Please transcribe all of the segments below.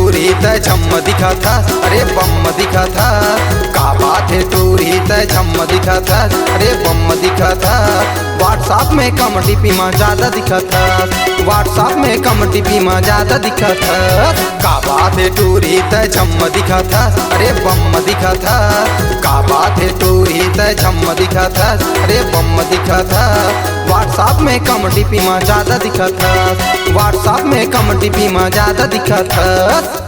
टूरी त झम दिखा था, अरे बम दिखा था। का बात है टूरी त झम दिखा था, अरे बम दिखा था। व्हाट्सएप में कम डीपी में ज्यादा दिखा था, व्हाट्सएप में कम डीपी में ज्यादा दिखा था। का बात है टूरी त झम दिखा था, अरे बम दिखा था। का बात है टूरी त झम दिखा था, अरे बम दिखा था। व्हाट्सएप में कम डीपी में ज्यादा दिखा था, व्हाट्सएप में कम डीपी में ज्यादा दिखा था।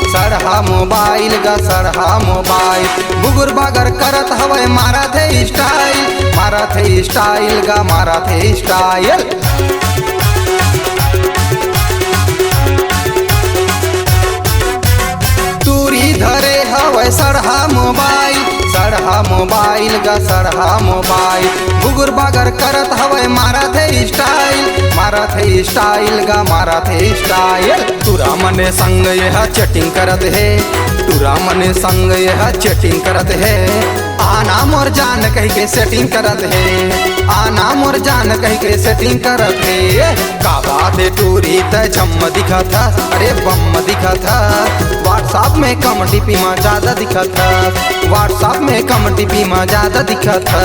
सड़हा मोबाइल गा सड़हा मोबाइल, बुगुर बागर करत हवे मारा थे स्टाइल, मारा थे स्टाइल गा मारा थे स्टाइल। टूरी धरे हवे सड़हा मोबाइल, सड़हा मोबाइल गा सड़हा मोबाइल, बुगुर बागर करत हवे मारा थे स्टाइल, मारा थे स्टाइल गा मारा थे स्टाइल। तुरा मने संग यह चैटिंग करत है, तुरा मने संग यह चैटिंग करत है। आना मोर जान कह के सेटिंग करत है, आना मोर जान कह के सेटिंग करत है। का बात है टूरी त झम दिखा था, अरे बम दिखा था। व्हाट्सएप में कम डीपी में ज्यादा दिखा था, व्हाट्सएप में कम डीपी में ज्यादा दिखा था।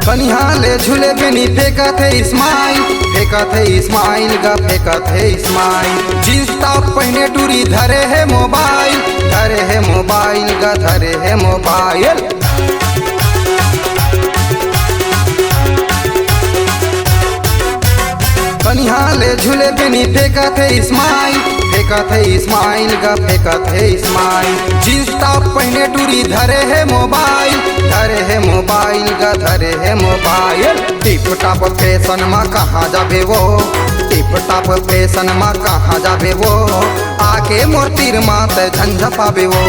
कनिहाले झूले बेनी फेंका थे स्माइल, फेंका थे स्माइल गा फेंका थे स्माइल। जींस टॉप पहने टूरी धरे है मोबाइल, धरे है मोबाइल गा धरे है मोबाइल। कनिहाले झूले बेनी फेंका थे स्माइल, फेंका थे स्माइल गा फेंका थे स्माइल। जींस टॉप पहने टूरी धरे है मोबाइल, धरे है मोबाइल गा धरे है मोबाइल। टिप टॉप फैशन में कहाँ जाबे वो, टिप टॉप फैशन में कहाँ जाबे वो। आके मोर तीर मात झंझा पाबे वो,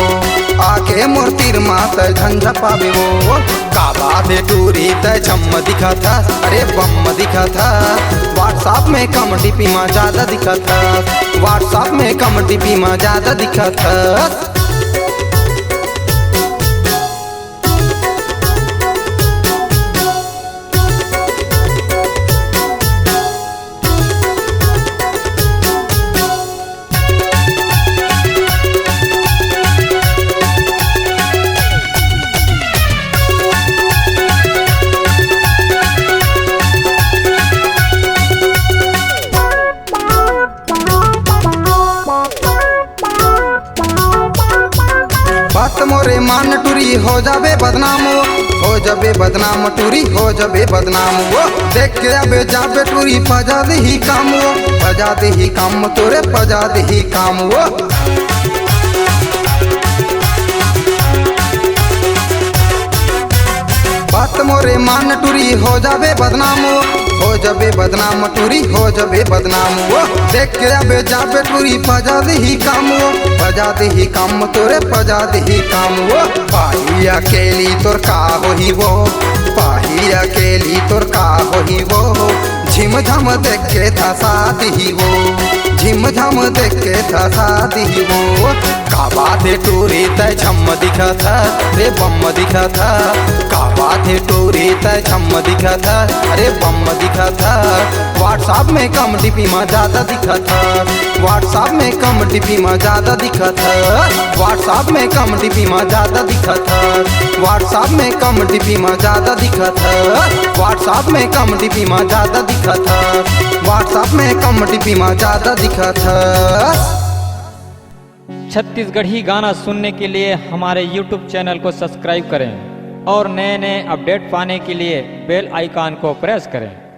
आके मोर तीर मात झंझा पाबे वो। का बात है टूरी त झम दिखा था, अरे बम दिखा था। व्हाट्सएप में कम डीपी में ज्यादा दिखा था, व्हाट्सएप में कम डीपी में ज्यादा दिखा था। बात मोरे मान टूरी हो जाबे बदनाम, हो जाबे बदनाम टूरी हो जाबे बदनाम। वो देख के अबे जाबे टूरी पजा दे ही काम, वो पजा दे ही काम तोरे पजा दे ही काम। वो बात मोरे मान टूरी हो जाबे बदनाम, हो जाबे बदनाम टूरी हो जाबे बदनाम। वो देख के अबे जाबे टूरी पजा दे ही काम, वो पजा दे ही काम तोरे पजा दे ही काम। वो पाही अकेली तोर का होही वो, पाही अकेली तोर का होही वो। झिम झम देख के था साथ ही वो, झिम झम देख के था साथ ही वो। का बात है टूरी त झम दिखा था, रे बम दिखा था। का बात है टूरी त झम दिखा था, अरे बम दिखा था। व्हाट्सएप व्हाट्सएप में कम डीपी में ज्यादा दिखत है, व्हाट्सएप में कम डीपी में ज्यादा दिखत है, व्हाट्सएप में कम डीपी में ज्यादा दिखत है, व्हाट्सएप में कम डीपी में ज्यादा दिखत है, व्हाट्सएप में कम डीपी में ज्यादा दिखत है, व्हाट्सएप में कम डीपी में ज्यादा दिखत है। छत्तीसगढ़ी गाना सुनने के लिए हमारे YouTube चैनल को सब्सक्राइब करें और नए नए अपडेट पाने के लिए बेल आइकन को प्रेस करें।